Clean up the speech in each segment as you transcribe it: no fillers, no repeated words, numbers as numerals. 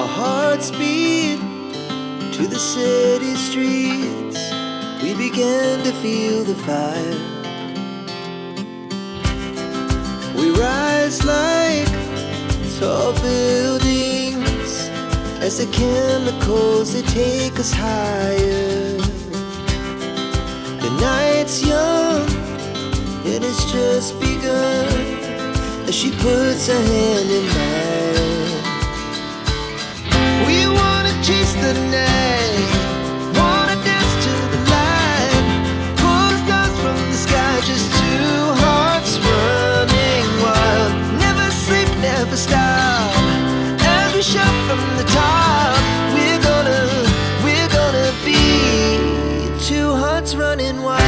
Our hearts beat to the city streets. We began to feel the fire. We rise like tall buildings as the chemicals, they take us higher. The night's young, it has just begun, as she puts her hand in mine. We wanna chase the night, wanna dance to the light, pull the stars from the sky, just two hearts running wild. Never sleep, never stop, as we shout from the top. We're gonna be two hearts running wild.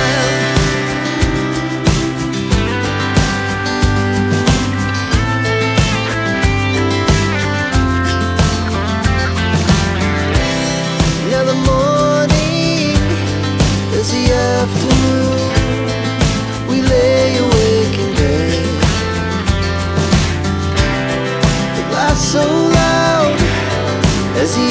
Now the morning is the afternoon. We lay awake in bed. The laughs so loud as the